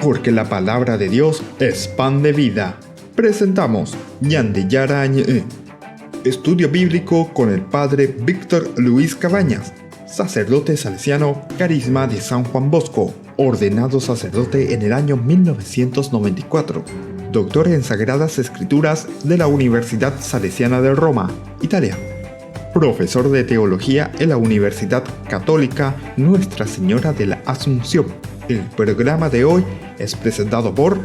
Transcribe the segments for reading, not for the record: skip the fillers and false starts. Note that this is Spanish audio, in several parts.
porque la palabra de Dios es pan de vida. Presentamos Ñande Yarañe, estudio bíblico con el padre Víctor Luis Cabañas, sacerdote salesiano, Carisma de San Juan Bosco, ordenado sacerdote en el año 1994, doctor en Sagradas Escrituras de la Universidad Salesiana de Roma, Italia, profesor de teología en la Universidad Católica Nuestra Señora de la Asunción. El programa de hoy es presentado por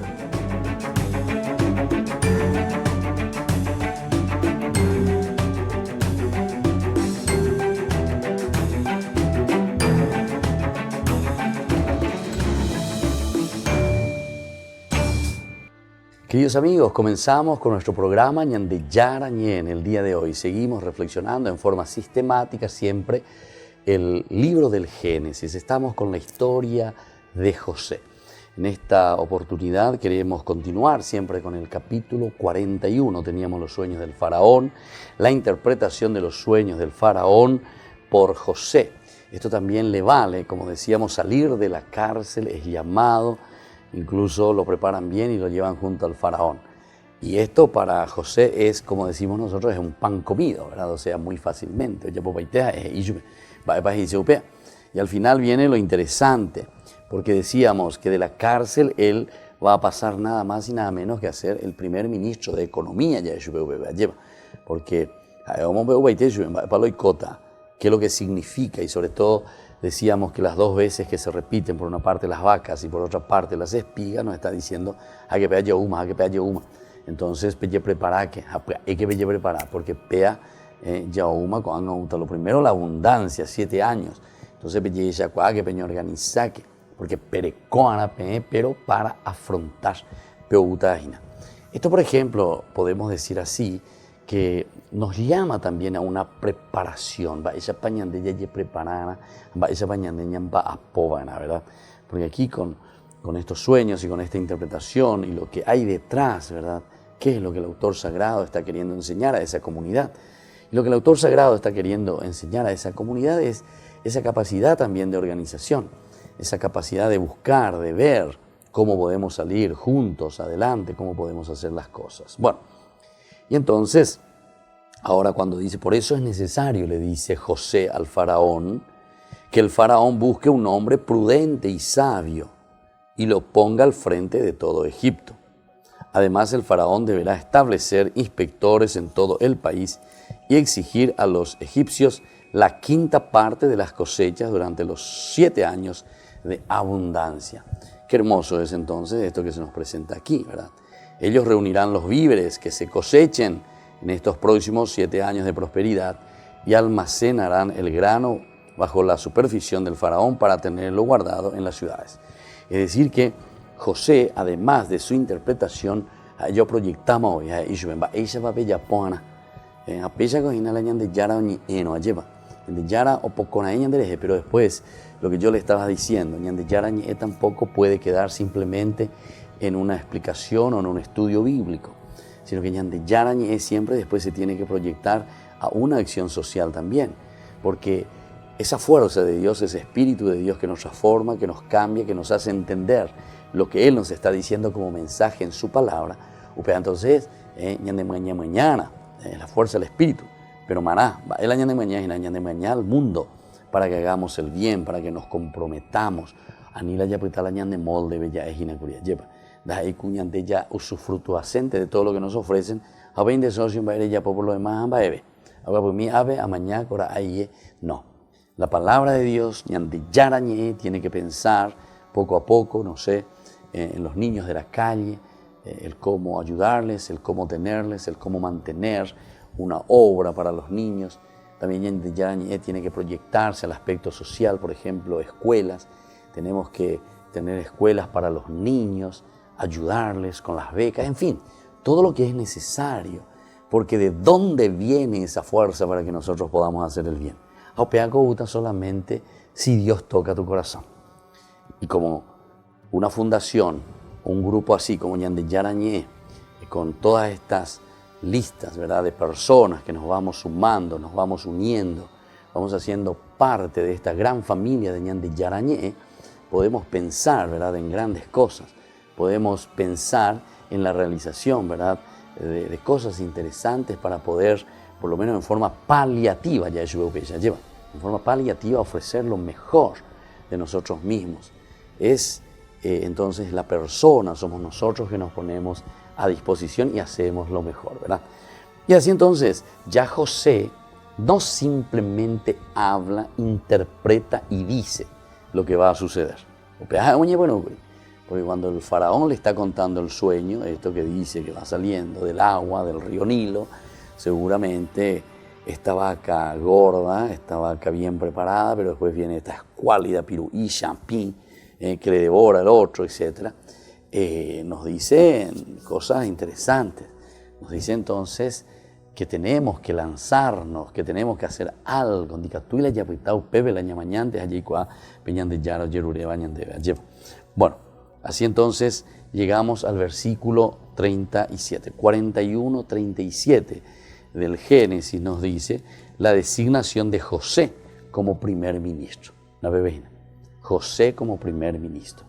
Queridos amigos, comenzamos con nuestro programa Ñande Yarañe en el día de hoy. Seguimos reflexionando en forma sistemática siempre el libro del Génesis. Estamos con la historia de José. En esta oportunidad queremos continuar siempre con el capítulo 41. Teníamos los sueños del faraón, la interpretación de los sueños del faraón por José. Esto también le vale, como decíamos, salir de la cárcel, es llamado. Incluso lo preparan bien y lo llevan junto al faraón. Y esto para José es, como decimos nosotros, es un pan comido, ¿verdad? O sea, muy fácilmente. Y al final viene lo interesante, porque decíamos que de la cárcel él va a pasar nada más y nada menos que a ser el primer ministro de Economía. Porque qué es lo que significa, y sobre todo decíamos que las dos veces que se repiten, por una parte las vacas y por otra parte las espigas, nos está diciendo hay que pegar uma. Entonces, hay que preparar, porque pea yauma con lo primero la abundancia, 7 años. Entonces, que peña organizar, porque perecoana, pero para afrontar peutagina. Esto, por ejemplo, podemos decir así, que nos llama también a una preparación, esa pañande ya preparada, esa pañande ya ¿verdad? Porque aquí con estos sueños y con esta interpretación y lo que hay detrás, ¿verdad? ¿Qué es lo que el autor sagrado está queriendo enseñar a esa comunidad? Y lo que el autor sagrado está queriendo enseñar a esa comunidad es esa capacidad también de organización, esa capacidad de buscar, de ver cómo podemos salir juntos adelante, cómo podemos hacer las cosas. Bueno, y entonces, ahora cuando dice, por eso es necesario, le dice José al faraón, que el faraón busque un hombre prudente y sabio y lo ponga al frente de todo Egipto. Además, el faraón deberá establecer inspectores en todo el país y exigir a los egipcios la 1/5 parte de las cosechas durante los 7 años de abundancia. Qué hermoso es entonces esto que se nos presenta aquí, ¿verdad? Ellos reunirán los víveres que se cosechen en estos próximos 7 años de prosperidad y almacenarán el grano bajo la supervisión del faraón para tenerlo guardado en las ciudades. Es decir que José, además de su interpretación, yo proyectamos hoy, pero después lo que yo le estaba diciendo, tampoco puede quedar simplemente en una explicación o en un estudio bíblico, sino que Ñande Yarañe siempre después se tiene que proyectar a una acción social también, porque esa fuerza de Dios, ese espíritu de Dios que nos transforma, que nos cambia, que nos hace entender lo que Él nos está diciendo como mensaje en su palabra, entonces, Ñande mañana, la fuerza del espíritu, pero maná, el Ñande mañana al mundo, para que hagamos el bien, para que nos comprometamos, anila ya pues la Ñande molde bella ejinacuria lleva. De ya usufructuacente de todo lo que nos ofrecen, a 20 socios va a ir ya por lo demás, va a ver. Ahora por mí, ave, a mañana, ahora ahí, no. La palabra de Dios, Ñande Yarañe, tiene que pensar poco a poco, no sé, en los niños de la calle, el cómo ayudarles, el cómo tenerles, el cómo mantener una obra para los niños. También Ñande Yarañe tiene que proyectarse al aspecto social, por ejemplo, escuelas. Tenemos que tener escuelas para los niños, ayudarles con las becas, en fin, todo lo que es necesario, porque ¿de dónde viene esa fuerza para que nosotros podamos hacer el bien? Solamente si Dios toca tu corazón. Y como una fundación, un grupo así como Ñande Yarañe, con todas estas listas, ¿verdad?, de personas que nos vamos sumando, nos vamos uniendo, vamos haciendo parte de esta gran familia de Ñande Yarañe, podemos pensar, ¿verdad?, en grandes cosas. podemos pensar en la realización, ¿verdad?, de cosas interesantes para poder, por lo menos en forma paliativa, ya lleva, en forma paliativa ofrecer lo mejor de nosotros mismos. Es entonces la persona, somos nosotros que nos ponemos a disposición y hacemos lo mejor, ¿verdad? Y así entonces, ya José no simplemente habla, interpreta y dice lo que va a suceder. Porque cuando el faraón le está contando el sueño, esto que dice que va saliendo del agua, del río Nilo, seguramente esta vaca gorda, esta vaca bien preparada, pero después viene esta escuálida piruí, champín, que le devora al otro, etc. Nos dicen cosas interesantes. Nos dice entonces que tenemos que lanzarnos, que tenemos que hacer algo. Bueno, así entonces llegamos al versículo 37, 41-37 del Génesis nos dice la designación de José como primer ministro. José como primer ministro.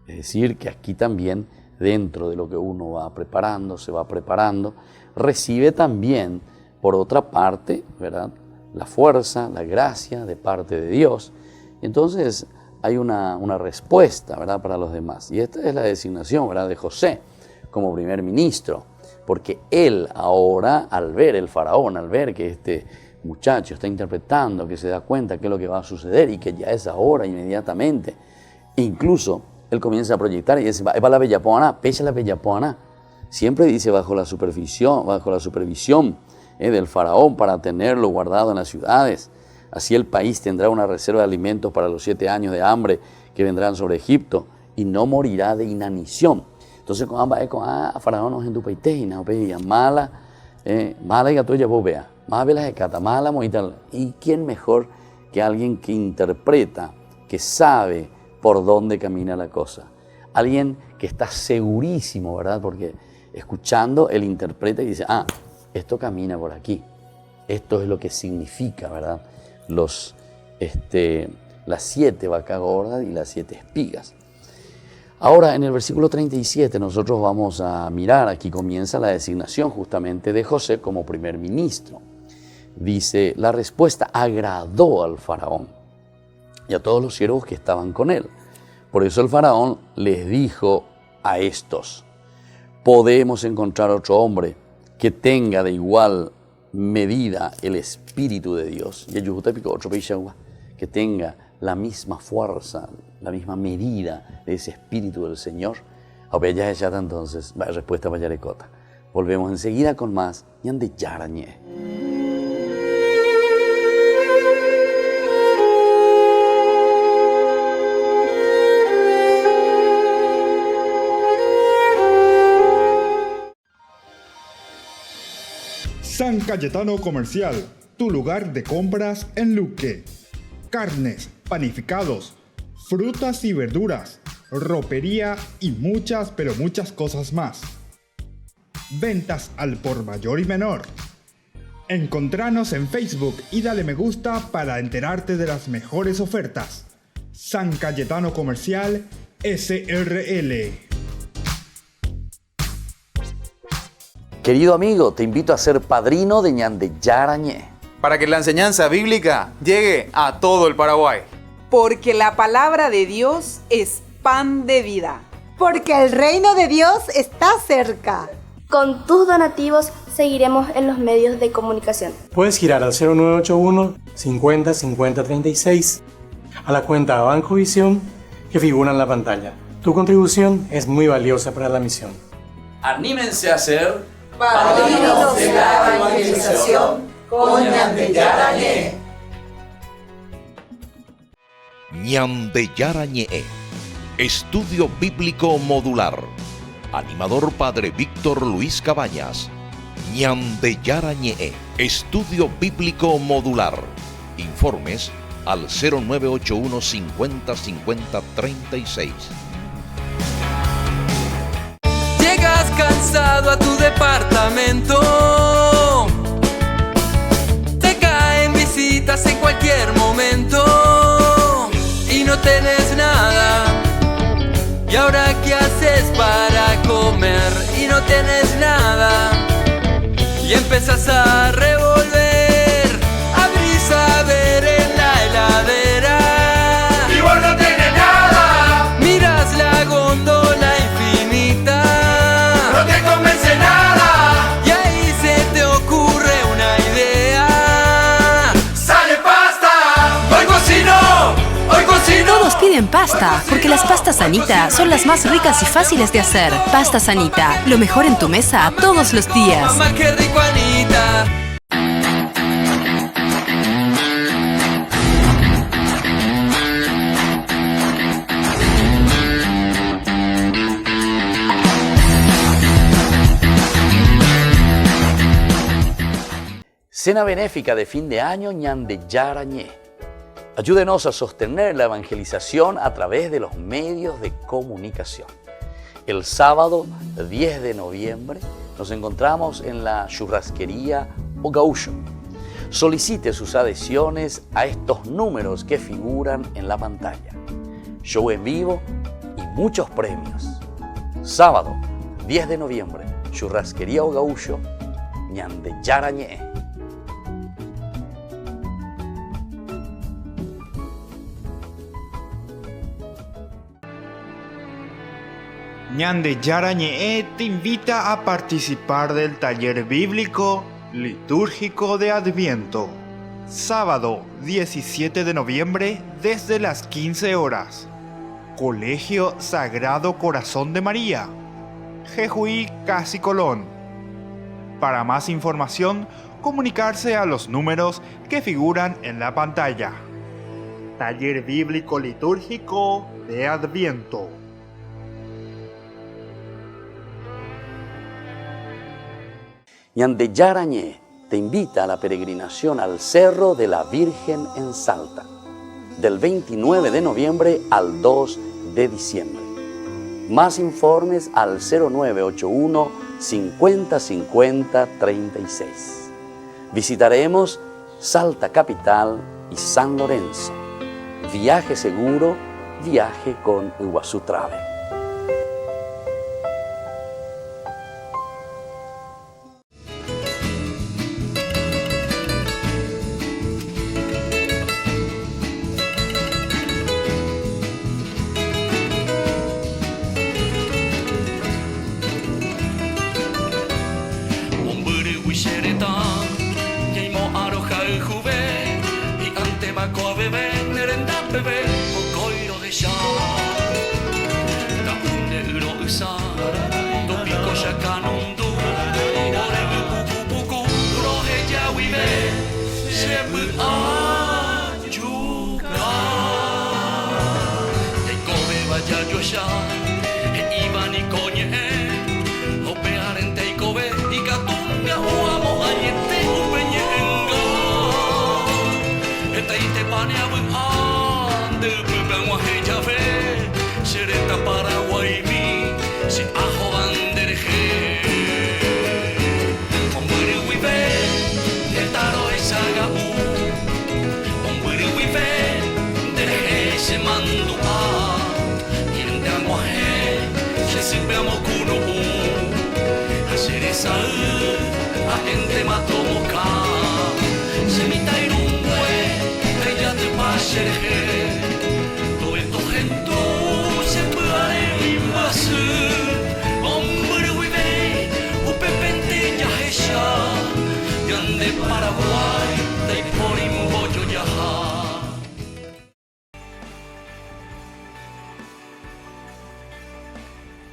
Es decir, que aquí también, dentro de lo que uno va preparando, se va preparando, recibe también, por otra parte, ¿verdad?, la fuerza, la gracia de parte de Dios. Entonces hay una respuesta, ¿verdad?, para los demás. Y esta es la designación, ¿verdad?, de José como primer ministro. Porque él ahora, al ver el faraón, al ver que este muchacho está interpretando, que se da cuenta qué es lo que va a suceder y que ya es ahora, inmediatamente, incluso él comienza a proyectar y dice, va la bellapoana, pecha la bellapoana. Siempre dice bajo la supervisión del faraón para tenerlo guardado en las ciudades. Así el país tendrá una reserva de alimentos para los 7 años de hambre que vendrán sobre Egipto y no morirá de inanición. Entonces, faraón no es en tu país, mala y gato ya vos vea, más velas de cata, mala moita. ¿Y quién mejor que alguien que interpreta, que sabe por dónde camina la cosa? Alguien que está segurísimo, ¿verdad? Porque escuchando, él interpreta y dice, esto camina por aquí. Esto es lo que significa, ¿verdad?, las 7 vacas gordas y las 7 espigas. Ahora, en el versículo 37, nosotros vamos a mirar, aquí comienza la designación justamente de José como primer ministro. Dice, la respuesta agradó al faraón y a todos los siervos que estaban con él. Por eso el faraón les dijo a estos, podemos encontrar otro hombre que tenga de igual medida el Espíritu de Dios, que tenga la misma fuerza, la misma medida de ese Espíritu del Señor. Entonces, respuesta para Yarecota. Volvemos enseguida con más Ñande Yarañé. San Cayetano Comercial, tu lugar de compras en Luque. Carnes, panificados, frutas y verduras, ropería y muchas, pero muchas cosas más. Ventas al por mayor y menor. Encontranos en Facebook y dale me gusta para enterarte de las mejores ofertas. San Cayetano Comercial, SRL. Querido amigo, te invito a ser padrino de Ñande Yarañé, para que la enseñanza bíblica llegue a todo el Paraguay. Porque la palabra de Dios es pan de vida. Porque el reino de Dios está cerca. Con tus donativos seguiremos en los medios de comunicación. Puedes girar al 0981 50 50 36 a la cuenta Banco Visión que figura en la pantalla. Tu contribución es muy valiosa para la misión. Anímense a ser padrinos de la evangelización con Ñande Yarañé. Ñande Yarañé, Estudio Bíblico Modular. Animador Padre Víctor Luis Cabañas. Ñande Yarañé, Estudio Bíblico Modular. Informes al 0981 50 50 36. Llegas cansado a tu departamento, te caen visitas en cualquier momento y no tenés nada ¿Y ahora qué haces para comer? Y no tienes nada. Y empezás a revolver, abrís a ver en la heladera. Y vos no tenés nada. Miras la góndola infinita. No te convence nada. Y ahí se te ocurre una idea. ¡Sale pasta! ¡Hoy cocino! ¡Hoy cocino! Todos piden pasta, porque las pastas Anita son las más ricas y fáciles de hacer. Pastas Anita, lo mejor en tu mesa todos los días. Mamá, qué rico, Anita. Cena benéfica de fin de año Ñande Yarañé. Ayúdenos a sostener la evangelización a través de los medios de comunicación. El sábado 10 de noviembre nos encontramos en la churrasquería O Gaúcho. Solicite sus adhesiones a estos números que figuran en la pantalla. Show en vivo y muchos premios. Sábado 10 de noviembre, churrasquería O Gaúcho, Ñande Yarañé. Ñande Yarañé te invita a participar del taller bíblico litúrgico de Adviento. Sábado 17 de noviembre desde las 15 horas. Colegio Sagrado Corazón de María, Jejuí, Casi Colón. Para más información, comunicarse a los números que figuran en la pantalla. Taller bíblico litúrgico de Adviento. Ñande Yarañé te invita a la peregrinación al Cerro de la Virgen en Salta, del 29 de noviembre al 2 de diciembre. Más informes al 0981 50 50 36. Visitaremos Salta Capital y San Lorenzo. Viaje seguro, viaje con Iguazú Travel.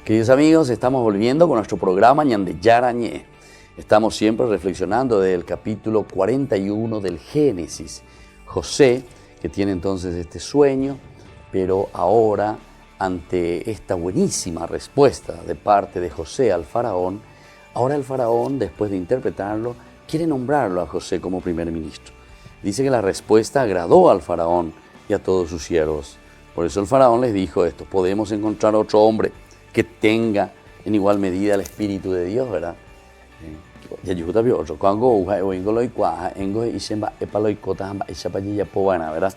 Queridos amigos, estamos volviendo con nuestro programa Ñande Yarañé. Estamos siempre reflexionando del capítulo 41 del Génesis. José, que tiene entonces este sueño, pero ahora, ante esta buenísima respuesta de parte de José al faraón, ahora el faraón, después de interpretarlo, quiere nombrarlo a José como primer ministro. Dice que la respuesta agradó al faraón y a todos sus siervos. Por eso el faraón les dijo esto: podemos encontrar otro hombre que tenga en igual medida el Espíritu de Dios, ¿verdad? ¿Verdad?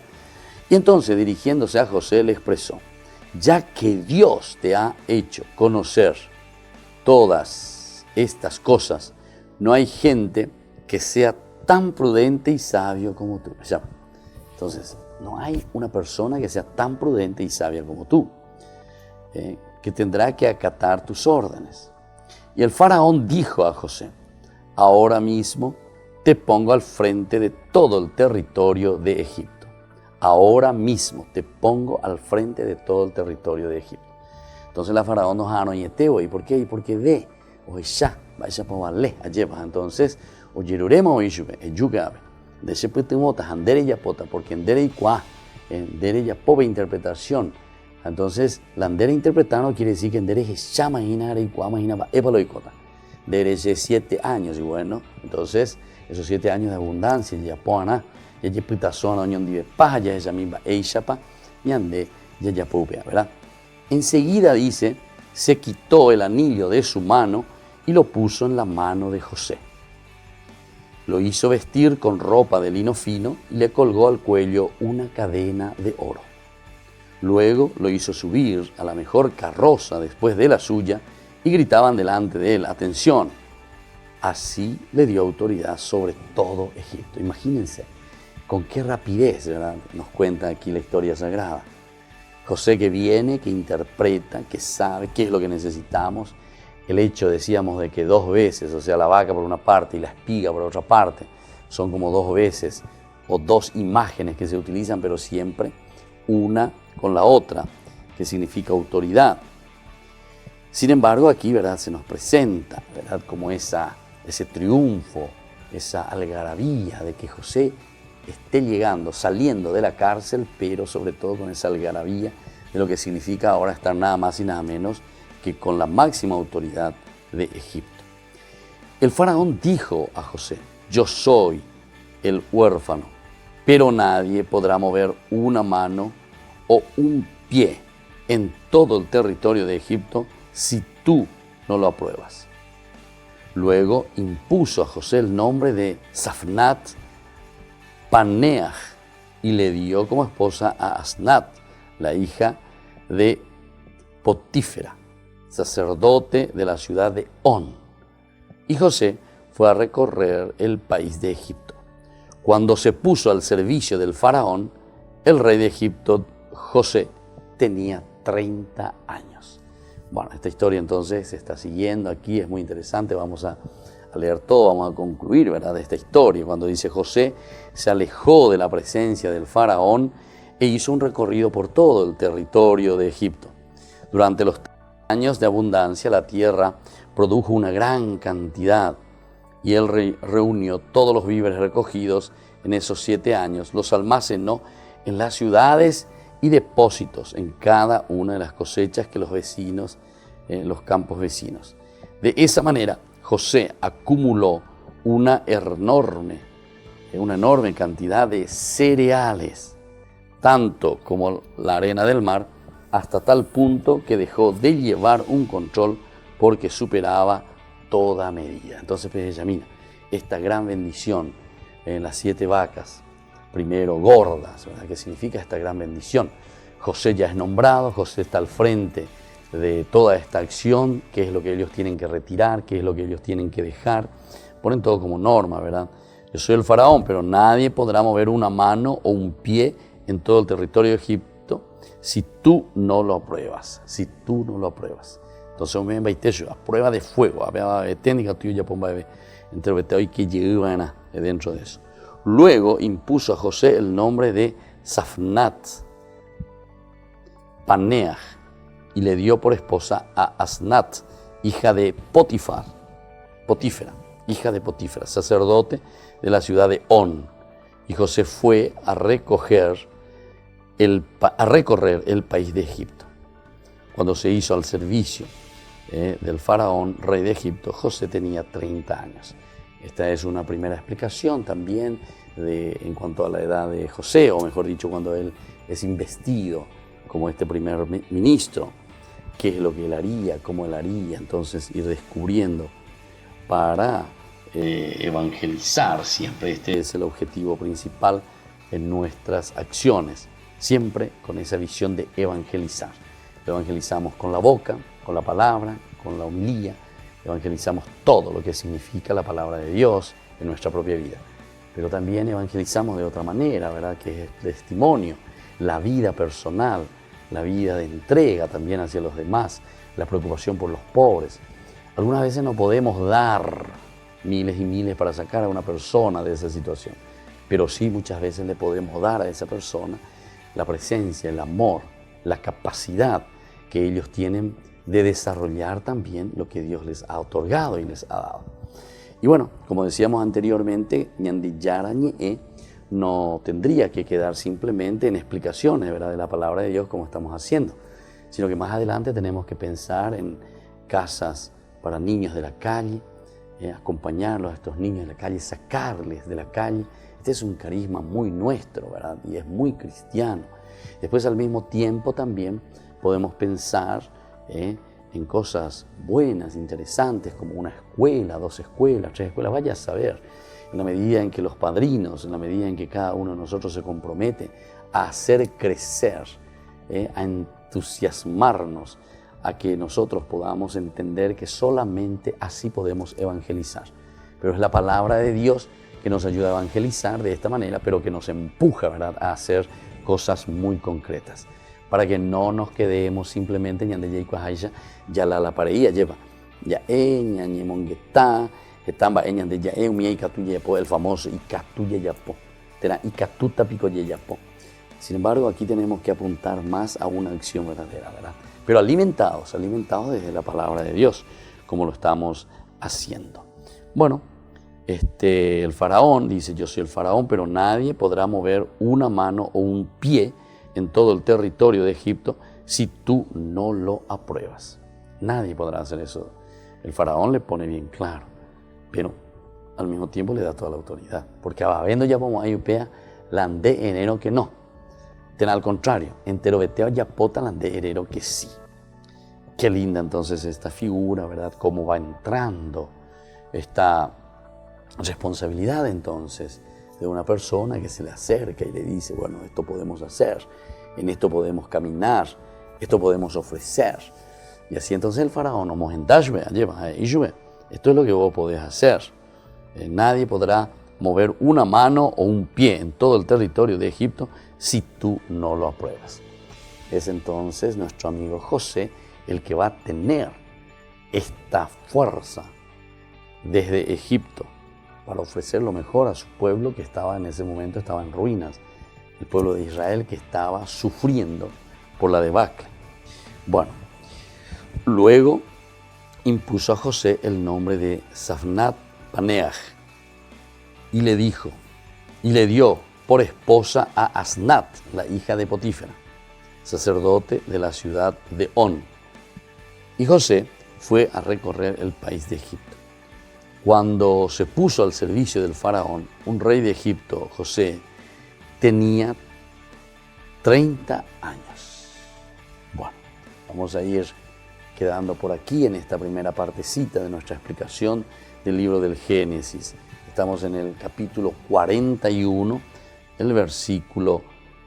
Y entonces, dirigiéndose a José, le expresó: ya que Dios te ha hecho conocer todas estas cosas, no hay gente que sea tan prudente y sabio como tú. Entonces, no hay una persona que sea tan prudente y sabia como tú, que tendrá que acatar tus órdenes. Y el faraón dijo a José: ahora mismo te pongo al frente de todo el territorio de Egipto. Ahora mismo te pongo al frente de todo el territorio de Egipto. Entonces la faraón nos anoyeteo. ¿Y por qué? Y porque ve, o ya, vaya por valer, allá. Entonces, o yeruremos o yube, yugabe. De ese putimota, andere ya pota, porque andere y cuá, andere ya pobre interpretación. Entonces, la andere interpretando quiere decir que andere es ya imagina y cuá imagina va épalo y cota. De 7 años, y bueno, entonces, esos 7 años de abundancia, ya poana, ya ya putazona, oñón dive paja, ya ella misma, eishapa, y ande, ya pupea, ¿verdad? Enseguida dice, se quitó el anillo de su mano y lo puso en la mano de José. Lo hizo vestir con ropa de lino fino y le colgó al cuello una cadena de oro. Luego lo hizo subir a la mejor carroza después de la suya y gritaban delante de él: atención. Así le dio autoridad sobre todo Egipto. Imagínense con qué rapidez, ¿verdad?, nos cuenta aquí la historia sagrada. José que viene, que interpreta, que sabe qué es lo que necesitamos. El hecho, decíamos, de que 2 veces, o sea, la vaca por una parte y la espiga por otra parte, son como 2 veces o 2 imágenes que se utilizan, pero siempre una con la otra, que significa autoridad. Sin embargo, aquí, ¿verdad?, se nos presenta, ¿verdad?, como ese triunfo, esa algarabía de que José esté llegando, saliendo de la cárcel, pero sobre todo con esa algarabía de lo que significa ahora estar nada más y nada menos que con la máxima autoridad de Egipto. El faraón dijo a José: yo soy el huérfano, pero nadie podrá mover una mano o un pie en todo el territorio de Egipto si tú no lo apruebas. Luego impuso a José el nombre de Safnat Paneah y le dio como esposa a Asnat, la hija de Potífera, sacerdote de la ciudad de On. Y José fue a recorrer el país de Egipto. Cuando se puso al servicio del faraón, el rey de Egipto, José, tenía 30 años. Bueno, esta historia entonces se está siguiendo aquí, es muy interesante, vamos a leer todo, vamos a concluir, ¿verdad?, de esta historia, cuando dice: José se alejó de la presencia del faraón e hizo un recorrido por todo el territorio de Egipto. Durante los años de abundancia, la tierra produjo una gran cantidad y él reunió todos los víveres recogidos en esos 7 años, los almacenó en las ciudades y depósitos en cada una de las cosechas que los vecinos, los campos vecinos. De esa manera, José acumuló una enorme cantidad de cereales, tanto como la arena del mar, hasta tal punto que dejó de llevar un control porque superaba toda medida. Entonces, Benjamín, esta gran bendición en las 7 vacas, primero gordas, ¿verdad?, ¿qué significa esta gran bendición? José ya es nombrado, José está al frente de toda esta acción, qué es lo que ellos tienen que retirar, qué es lo que ellos tienen que dejar. Ponen todo como norma, ¿verdad? Yo soy el faraón, pero nadie podrá mover una mano o un pie en todo el territorio de Egipto si tú no lo apruebas, si tú no lo apruebas. Entonces, a prueba de fuego, a técnica tuya, entre hoy que llevan dentro de eso. Luego impuso a José el nombre de Safnat Paneah y le dio por esposa a Asnat, hija de Potífera, hija de Potífera, sacerdote de la ciudad de On. Y José fue a recorrer el país de Egipto. Cuando se hizo al servicio del faraón, rey de Egipto, José tenía 30 años. Esta es una primera explicación también en cuanto a la edad de José, o mejor dicho, cuando él es investido como este primer ministro, qué es lo que él haría, cómo él haría, entonces ir descubriendo para evangelizar. Siempre este es el objetivo principal en nuestras acciones, siempre con esa visión de evangelizar. Evangelizamos con la boca, con la palabra, con la homilía. Evangelizamos todo lo que significa la palabra de Dios en nuestra propia vida. Pero también evangelizamos de otra manera, ¿verdad? Que es el testimonio, la vida personal, la vida de entrega también hacia los demás, la preocupación por los pobres. Algunas veces no podemos dar miles y miles para sacar a una persona de esa situación, pero sí muchas veces le podemos dar a esa persona la presencia, el amor, la capacidad que ellos tienen de desarrollar también lo que Dios les ha otorgado y les ha dado. Y bueno, como decíamos anteriormente, Ñandi Yara Ñe'e no tendría que quedar simplemente en explicaciones, ¿verdad?, de la palabra de Dios como estamos haciendo, sino que más adelante tenemos que pensar en casas para niños de la calle, acompañarlos a estos niños de la calle, sacarles de la calle. Este es un carisma muy nuestro, ¿verdad?, y es muy cristiano. Después, al mismo tiempo, también podemos pensar en cosas buenas, interesantes, como una escuela, 2 escuelas, 3 escuelas, vaya a saber, en la medida en que los padrinos, en la medida en que cada uno de nosotros se compromete a hacer crecer, a entusiasmarnos, a que nosotros podamos entender que solamente así podemos evangelizar. Pero es la palabra de Dios que nos ayuda a evangelizar de esta manera, pero que nos empuja, ¿verdad?, a hacer cosas muy concretas, para que no nos quedemos simplemente ñande yaicuajaisha ya la pareía lleva ya ñañe monguetá estamba ñande ya un ikatuye yapo, el famoso ikatuye yapo, tera ikatuta pico yapo. Sin embargo, aquí tenemos que apuntar más a una acción verdadera, ¿verdad? Pero alimentados desde la palabra de Dios, como lo estamos haciendo. Bueno, el faraón dice: yo soy el faraón, pero nadie podrá mover una mano o un pie en todo el territorio de Egipto si tú no lo apruebas. Nadie podrá hacer eso. El faraón le pone bien claro, pero al mismo tiempo le da toda la autoridad, porque habiendo ya como ayupea la ande enero que no. Al contrario, entero veteo ya pota la ande enero que sí. Qué linda entonces esta figura, ¿verdad? Cómo va entrando esta responsabilidad entonces de una persona que se le acerca y le dice: bueno, esto podemos hacer, en esto podemos caminar, esto podemos ofrecer. Y así entonces el faraón, esto es lo que vos podés hacer. Nadie podrá mover una mano o un pie en todo el territorio de Egipto si tú no lo apruebas. Es entonces nuestro amigo José el que va a tener esta fuerza desde Egipto para ofrecer lo mejor a su pueblo que estaba en ese momento estaba en ruinas, el pueblo de Israel que estaba sufriendo por la debacle. Bueno, luego impuso a José el nombre de Safnat Paneach y le dio por esposa a Asnat, la hija de Potífera, sacerdote de la ciudad de On. Y José fue a recorrer el país de Egipto. Cuando se puso al servicio del faraón, un rey de Egipto, José, tenía 30 años. Bueno, vamos a ir quedando por aquí en esta primera partecita de nuestra explicación del libro del Génesis. Estamos en el capítulo 41, el versículo,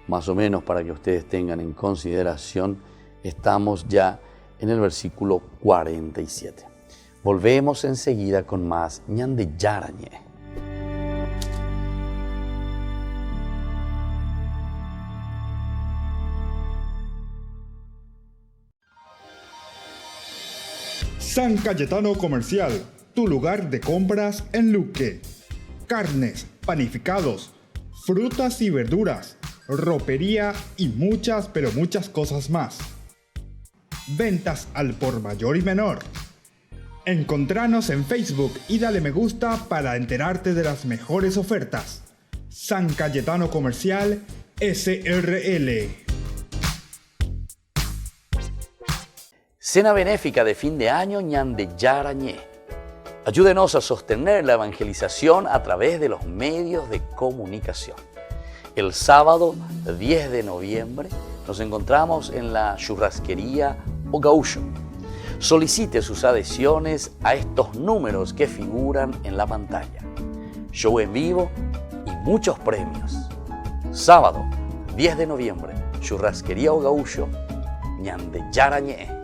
más o menos para que ustedes tengan en consideración, estamos ya en el versículo 47. Volvemos enseguida con más Ñande Yara Ñe'e. San Cayetano Comercial, tu lugar de compras en Luque. Carnes, panificados, frutas y verduras, ropería y muchas, pero muchas cosas más. Ventas al por mayor y menor. Encontranos en Facebook y dale me gusta para enterarte de las mejores ofertas. San Cayetano Comercial SRL. Cena benéfica de fin de año Ñande Yara Ñe'e. Ayúdenos a sostener la evangelización a través de los medios de comunicación. El sábado 10 de noviembre nos encontramos en la churrasquería Ogausho. Solicite sus adhesiones a estos números que figuran en la pantalla. Show en vivo y muchos premios. Sábado 10 de noviembre, churrasquería Ogausho, ñande yarañe.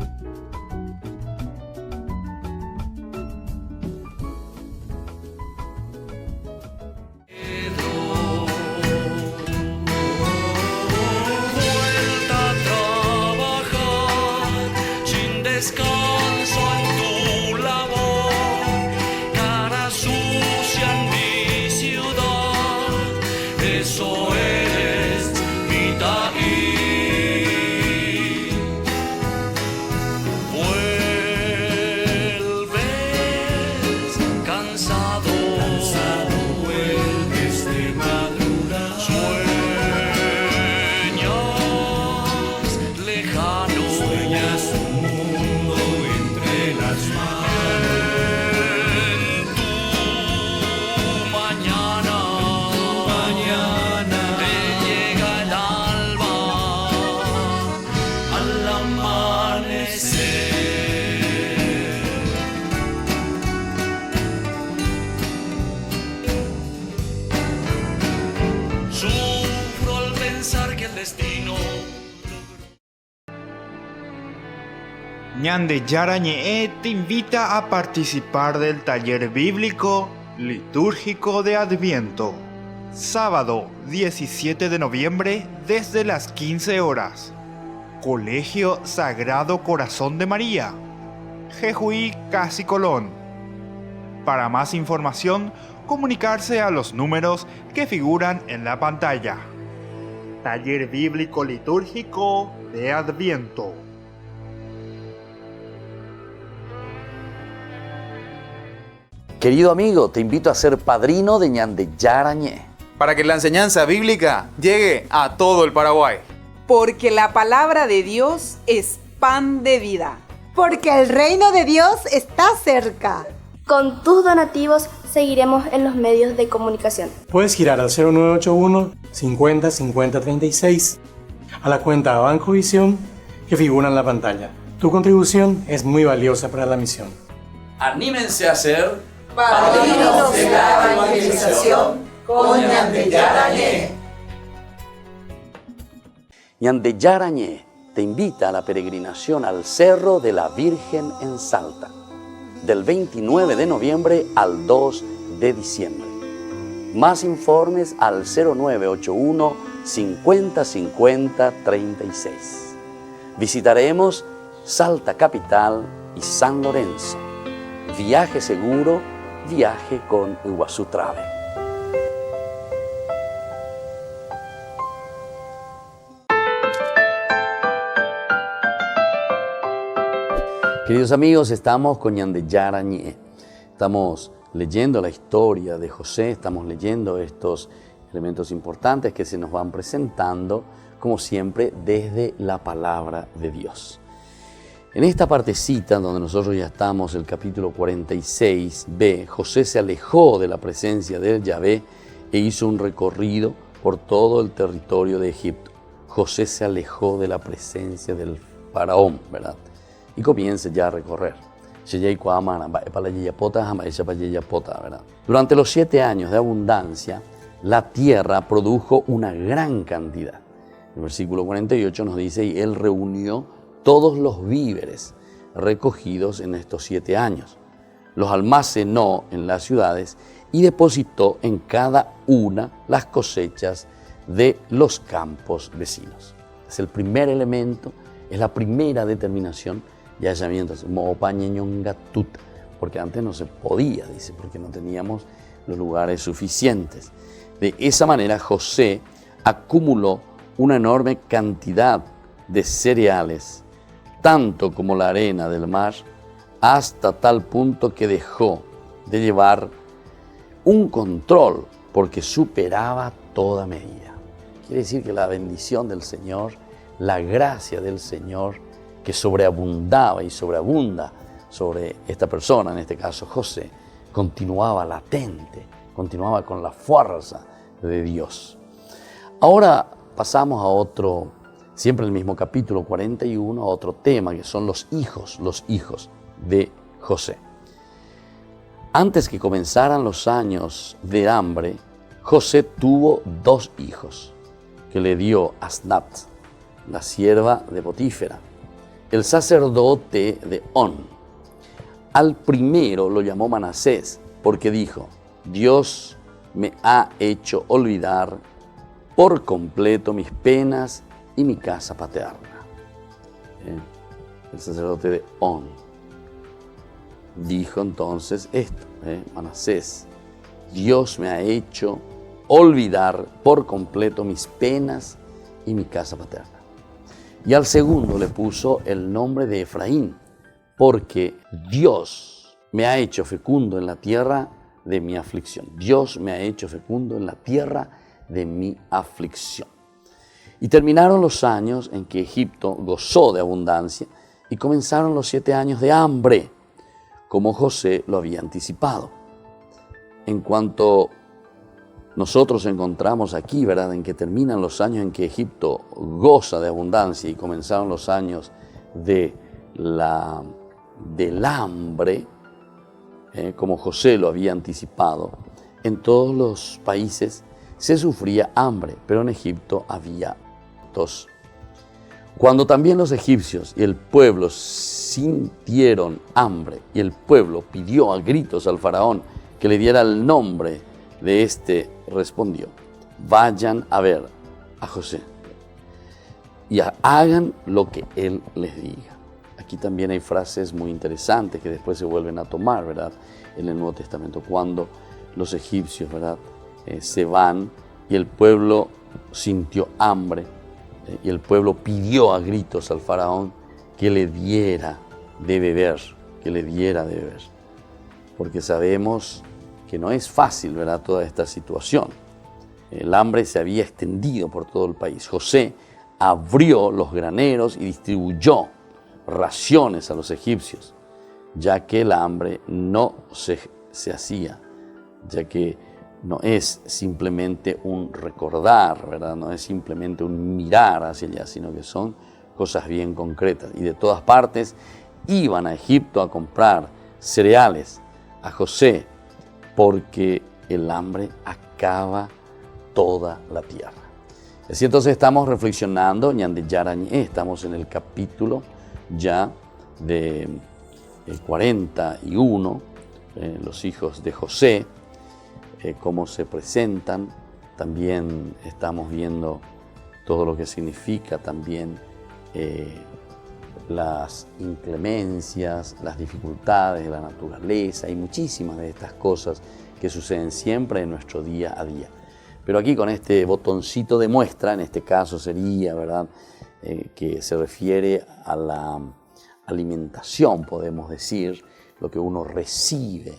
Descanso en tu labor, cara sucia en mi ciudad, eso es Itaí. Vuelves cansado, vuelves de madrugada, sueñas lejano, sueñas sufro al pensar que el destino. Ñande Yarañe te invita a participar del taller bíblico litúrgico de Adviento. Sábado 17 de noviembre desde las 15 horas. Colegio Sagrado Corazón de María. Jejuí, Casi Colón. Para más información, comunicarse a los números que figuran en la pantalla. Taller Bíblico Litúrgico de Adviento. Querido amigo, te invito a ser padrino de ñande yarañe. Para que la enseñanza bíblica llegue a todo el Paraguay. Porque la palabra de Dios es pan de vida. Porque el reino de Dios está cerca. Con tus donativos seguiremos en los medios de comunicación. Puedes girar al 0981 50 50 36 a la cuenta Banco Visión que figura en la pantalla. Tu contribución es muy valiosa para la misión. Anímense a ser Padrinos de la evangelización con ñande yarañe. Ñande yarañe te invita a la peregrinación al Cerro de la Virgen en Salta, del 29 de noviembre al 2 de diciembre. Más informes al 0981 50 50 36. Visitaremos Salta Capital y San Lorenzo. Viaje seguro, viaje con Iguazú Travel. Queridos amigos, estamos con ñande yarañe. Estamos leyendo la historia de José, estamos leyendo estos elementos importantes que se nos van presentando, como siempre, desde la palabra de Dios. En esta partecita donde nosotros ya estamos, el capítulo 46b, José se alejó de la presencia del Yahvé e hizo un recorrido por todo el territorio de Egipto. José se alejó de la presencia del faraón, ¿verdad? Y comienza ya a recorrer. Durante los 7 años de abundancia, la tierra produjo una gran cantidad. El versículo 48 nos dice, y él reunió todos los víveres recogidos en estos 7 años. Los almacenó en las ciudades y depositó en cada una las cosechas de los campos vecinos. Es el primer elemento, es la primera determinación de hallamientos, porque antes no se podía, dice, porque no teníamos los lugares suficientes. De esa manera José acumuló una enorme cantidad de cereales, tanto como la arena del mar, hasta tal punto que dejó de llevar un control porque superaba toda medida. Quiere decir que la bendición del Señor, la gracia del Señor, que sobreabundaba y sobreabunda sobre esta persona, en este caso José, continuaba latente, continuaba con la fuerza de Dios. Ahora pasamos a otro, siempre el mismo capítulo 41, a otro tema que son los hijos de José. Antes que comenzaran los años de hambre, José tuvo 2 hijos que le dio Asnat, la sierva de Potífera, el sacerdote de On. Al primero lo llamó Manasés, porque dijo: Dios me ha hecho olvidar por completo mis penas y mi casa paterna. El sacerdote de On dijo entonces esto, Manasés: Dios me ha hecho olvidar por completo mis penas y mi casa paterna. Y al segundo le puso el nombre de Efraín, porque Dios me ha hecho fecundo en la tierra de mi aflicción. Dios me ha hecho fecundo en la tierra de mi aflicción. Y terminaron los años en que Egipto gozó de abundancia y comenzaron los 7 años de hambre, como José lo había anticipado. En cuanto nosotros encontramos aquí, ¿verdad?, en que terminan los años en que Egipto goza de abundancia y comenzaron los años del hambre, como José lo había anticipado, en todos los países se sufría hambre, pero en Egipto había tos. Cuando también los egipcios y el pueblo sintieron hambre y el pueblo pidió a gritos al faraón que le diera el nombre de este, respondió: vayan a ver a José y hagan lo que él les diga. Aquí también hay frases muy interesantes que después se vuelven a tomar, ¿verdad?, en el Nuevo Testamento, cuando los egipcios, ¿verdad?, se van y el pueblo sintió hambre y el pueblo pidió a gritos al faraón que le diera de beber, porque sabemos que no es fácil, ¿verdad?, toda esta situación. El hambre se había extendido por todo el país. José abrió los graneros y distribuyó raciones a los egipcios, ya que el hambre no se hacía, ya que no es simplemente un recordar, ¿verdad?, no es simplemente un mirar hacia allá, sino que son cosas bien concretas. Y de todas partes iban a Egipto a comprar cereales a José, porque el hambre acaba toda la tierra. Así entonces estamos reflexionando, Ñande Yarañé, estamos en el capítulo ya de 41, los hijos de José, cómo se presentan. También estamos viendo todo lo que significa también las inclemencias, las dificultades de la naturaleza y muchísimas de estas cosas que suceden siempre en nuestro día a día. Pero aquí con este botoncito de muestra, en este caso sería, ¿verdad?, que se refiere a la alimentación, podemos decir, lo que uno recibe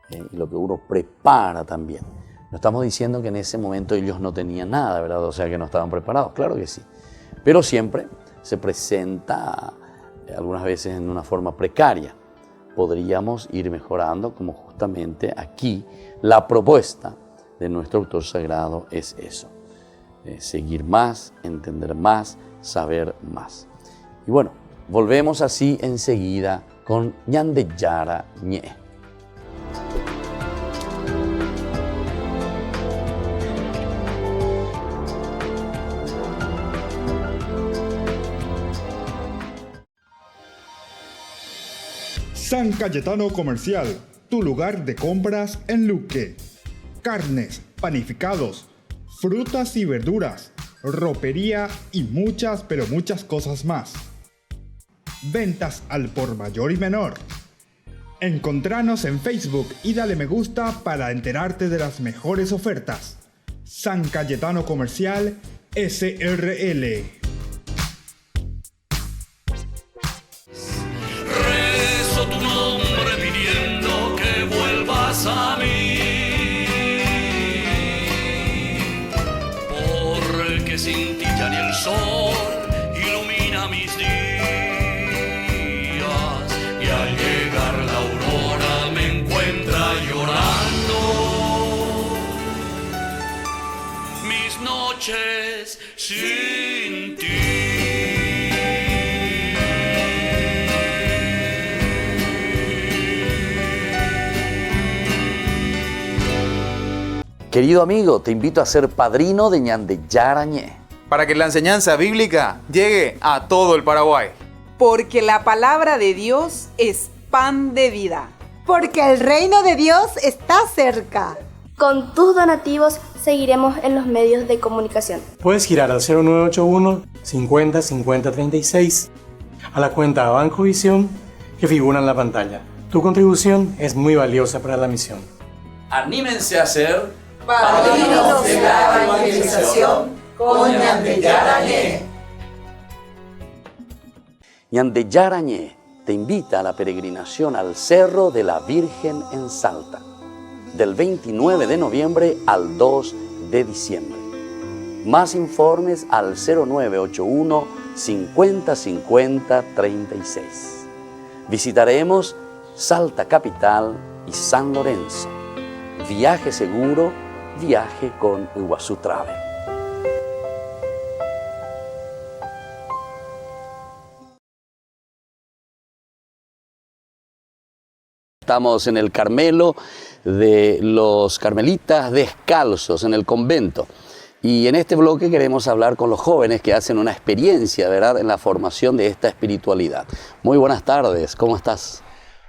y lo que uno prepara también. No estamos diciendo que en ese momento ellos no tenían nada, ¿verdad?, o sea, que no estaban preparados, claro que sí. Pero siempre se presenta algunas veces en una forma precaria. Podríamos ir mejorando, como justamente aquí la propuesta de nuestro autor sagrado es eso. Seguir más, entender más, saber más. Y bueno, volvemos así enseguida con Ñande Yarañé. San Cayetano Comercial, tu lugar de compras en Luque. Carnes, panificados, frutas y verduras, ropería y muchas, pero muchas cosas más. Ventas al por mayor y menor. Encontranos en Facebook y dale me gusta para enterarte de las mejores ofertas. San Cayetano Comercial SRL. Tu nombre pidiendo que vuelvas a mí, porque sin ti ya ni el sol ilumina mis días, y al llegar la aurora me encuentra llorando mis noches sin ti. Querido amigo, te invito a ser padrino de Ñande Yarañé, para que la enseñanza bíblica llegue a todo el Paraguay. porque la palabra de Dios es pan de vida. Porque el reino de Dios está cerca. Con tus donativos seguiremos en los medios de comunicación. Puedes girar al 0981 50 50 36 a la cuenta Banco Visión que figura en la pantalla. Tu contribución es muy valiosa para la misión. Anímense a ser Padrinos de la evangelización con Ñande Yarañé. Ñande Yarañé te invita a la peregrinación al Cerro de la Virgen en Salta, del 29 de noviembre al 2 de diciembre. Más informes al 0981 50 50 36. Visitaremos Salta Capital y San Lorenzo. Viaje seguro, viaje con Iguazú Travel. Estamos en el Carmelo de los Carmelitas Descalzos, en el convento. Y en este bloque queremos hablar con los jóvenes que hacen una experiencia, ¿verdad?, en la formación de esta espiritualidad. Muy buenas tardes, ¿cómo estás?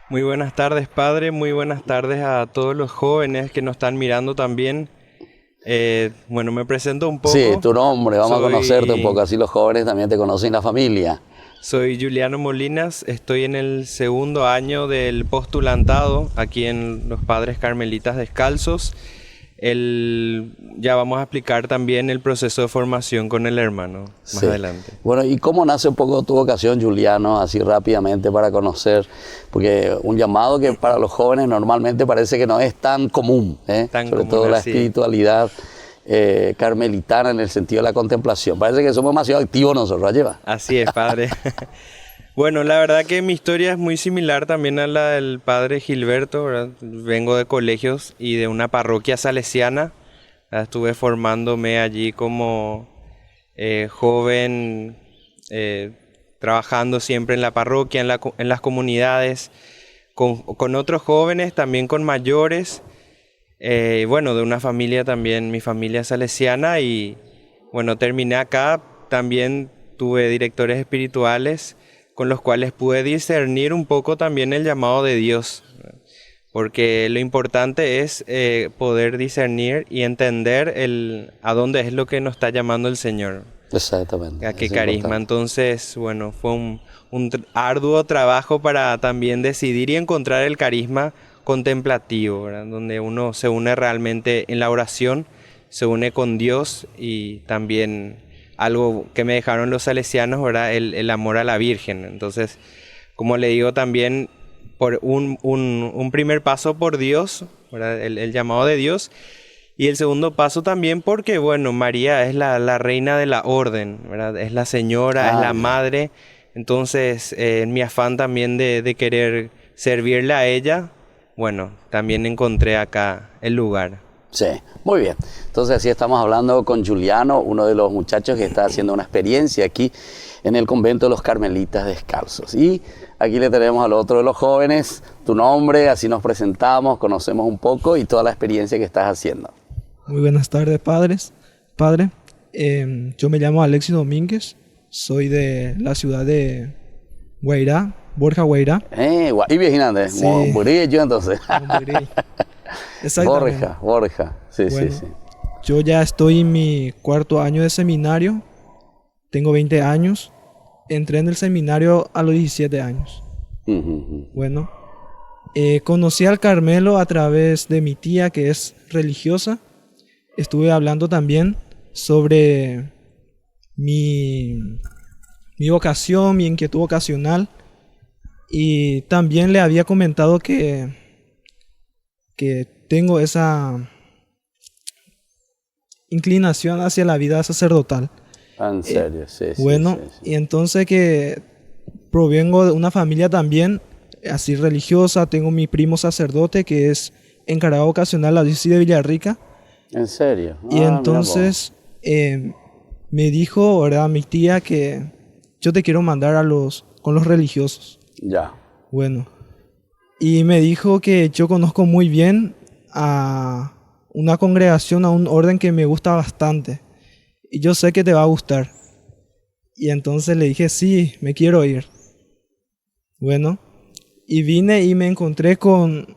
Muy buenas tardes, padre. Muy buenas tardes a todos los jóvenes que nos están mirando también. Bueno, me presento un poco. Sí, tu nombre, vamos a conocerte un poco, así los jóvenes también te conocen la familia. Soy Juliano Molinas, estoy en el segundo año del postulantado aquí en los Padres Carmelitas Descalzos. Ya vamos a explicar también el proceso de formación con el hermano más adelante. Bueno, ¿y cómo nace un poco tu vocación, Juliano, así rápidamente para conocer? Porque un llamado que para los jóvenes normalmente parece que no es tan común, sobre todo la espiritualidad carmelitana en el sentido de la contemplación. Parece que somos demasiado activos nosotros, ¿lleva? Así es, padre. Bueno, la verdad que mi historia es muy similar también a la del padre Gilberto, ¿verdad? Vengo de colegios y de una parroquia salesiana. Estuve formándome allí como joven, trabajando siempre en la parroquia, en las comunidades, con otros jóvenes, también con mayores. Bueno, de una familia también, mi familia salesiana, y bueno, terminé acá. También tuve directores espirituales con los cuales pude discernir un poco también el llamado de Dios, porque lo importante es poder discernir y entender a dónde es lo que nos está llamando el Señor. Exactamente. A qué carisma. Entonces, bueno, fue un arduo trabajo para también decidir y encontrar el carisma contemplativo, ¿verdad? Donde uno se une realmente en la oración, se une con Dios, y también algo que me dejaron los salesianos, ¿verdad?, el amor a la Virgen. Entonces, como le digo, también por un primer paso por Dios, ¿verdad?, el llamado de Dios, y el segundo paso también porque, bueno, María es la reina de la orden, ¿verdad?, es la señora, es la madre. Entonces, en mi afán también de querer servirle a ella, bueno, también encontré acá el lugar. Sí, muy bien. Entonces así estamos hablando con Juliano, uno de los muchachos que está haciendo una experiencia aquí en el convento de los Carmelitas Descalzos. Y aquí le tenemos al otro de los jóvenes, tu nombre, así nos presentamos, conocemos un poco y toda la experiencia que estás haciendo. Muy buenas tardes, padre. Yo me llamo Alexis Domínguez, soy de la ciudad de Guairá, Borja Guairá. Y viejinante, Sí. Murí yo entonces. Exactamente. Borja, sí, Bueno, sí. Yo ya estoy en mi cuarto año de seminario, tengo 20 años, entré en el seminario a los 17 años. Bueno, conocí al Carmelo a través de mi tía, que es religiosa. Estuve hablando también sobre mi vocación, mi inquietud vocacional, y también le había comentado que tengo esa inclinación hacia la vida sacerdotal. En serio, sí. Bueno, y entonces que provengo de una familia también así religiosa. Tengo mi primo sacerdote que es encargado vocacional de la diócesis de Villarrica. ¿En serio? Y entonces me dijo, ¿verdad?, mi tía, que yo te quiero mandar con los religiosos. Ya. Bueno, y me dijo que yo conozco muy bien a una congregación, a un orden que me gusta bastante, y yo sé que te va a gustar. Y entonces le dije, sí, me quiero ir. Bueno, y vine y me encontré con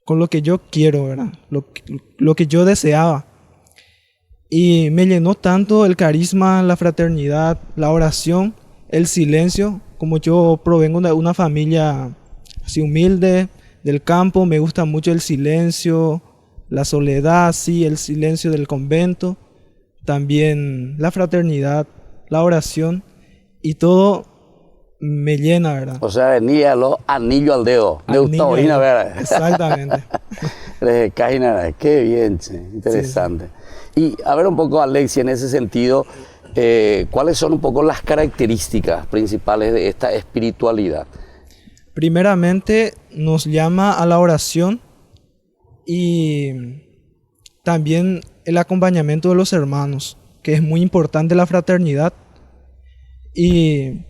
lo que yo quiero, ¿verdad? Lo que yo deseaba. Y me llenó tanto el carisma, la fraternidad, la oración, el silencio. Como yo provengo de una familia así humilde, del campo, me gusta mucho el silencio, la soledad, sí, el silencio del convento. También la fraternidad, la oración y todo me llena, ¿verdad? O sea, venía los anillo al dedo. Me gusta oír, ¿verdad? Exactamente. Qué bien, che, interesante. Sí. Y a ver un poco, Alexia, en ese sentido, ¿cuáles son un poco las características principales de esta espiritualidad? Primeramente, nos llama a la oración y también el acompañamiento de los hermanos, que es muy importante, la fraternidad, y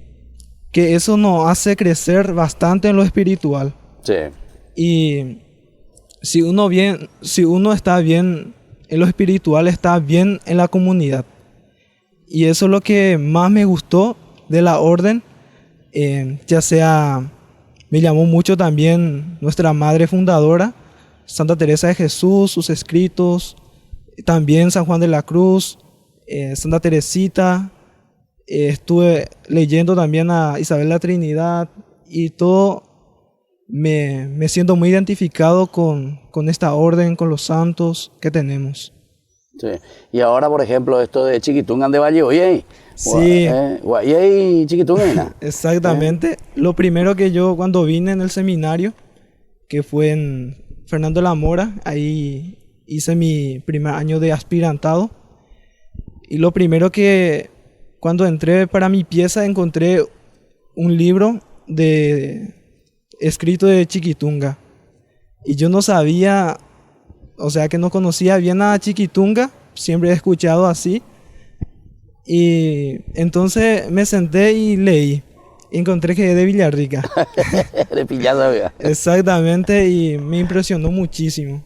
que eso nos hace crecer bastante en lo espiritual. Sí. Y si uno está bien en lo espiritual, está bien en la comunidad. Y eso es lo que más me gustó de la orden, ya sea, me llamó mucho también nuestra madre fundadora, Santa Teresa de Jesús, sus escritos, también San Juan de la Cruz, Santa Teresita, estuve leyendo también a Isabel la Trinidad y todo, me siento muy identificado con esta orden, con los santos que tenemos. Sí. Y ahora, por ejemplo, esto de Chiquitungan de Valle, oye, sí. Oye, Chiquitungan. Exactamente. Lo primero que yo cuando vine en el seminario, que fue en Fernando de la Mora, ahí hice mi primer año de aspirantado. Y lo primero que cuando entré para mi pieza encontré un libro escrito de Chiquitunga. Y yo no sabía, o sea que no conocía bien a Chiquitunga, siempre he escuchado así. Y entonces me senté y leí. Encontré que es de Villarrica. De Pillada. Exactamente, y me impresionó muchísimo.